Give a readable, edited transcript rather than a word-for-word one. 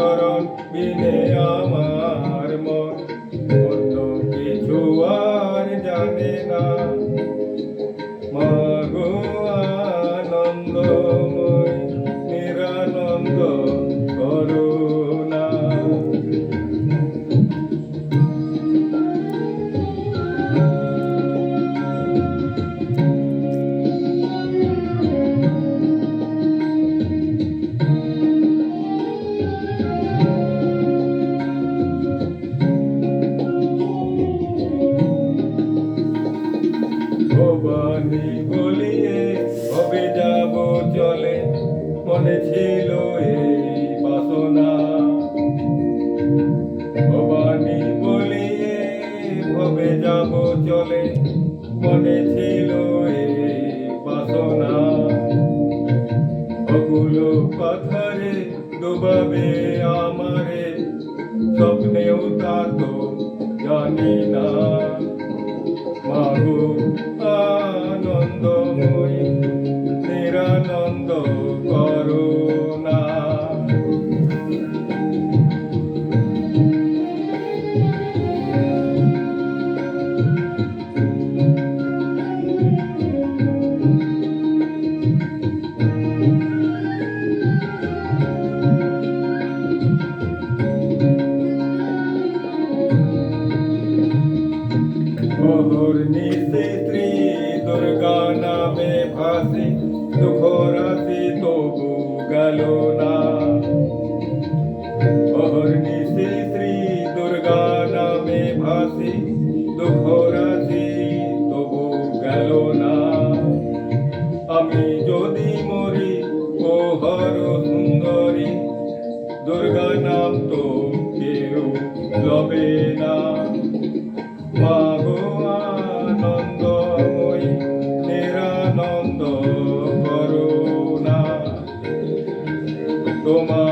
চরণ বিনে আমার মন অন্য কিছু আর জানে না। মাগো আনন্দময় নিরানন্দ করুণা। ভবানী বলিয়ে ভবে যাব চলে, মনে ছিল এই বাসনা। ভবানী বলিয়ে ভবে যাব চলে, মনে ছিল এই বাসনা। অকুল পাথরে ডুবাবে আমারে, স্বপ্নেও তা তো জানি না। মাগো আনন্দময়ী নিরানন্দ করুণা। অহর্নিশি শ্রী দুর্গা নামে ভাসি, দুঃখ রাশি তবু গেল না। অহর্নিশি শ্রী দুর্গা নামে ভাসি, দুঃখ রাশি তবু গেল না। আমি যদি মরি ও হর সুন্দরী, দুর্গা নাম তো কেউ লবে না। মাগো আনন্দময়ী নিরানন্দ করুণা। তোমার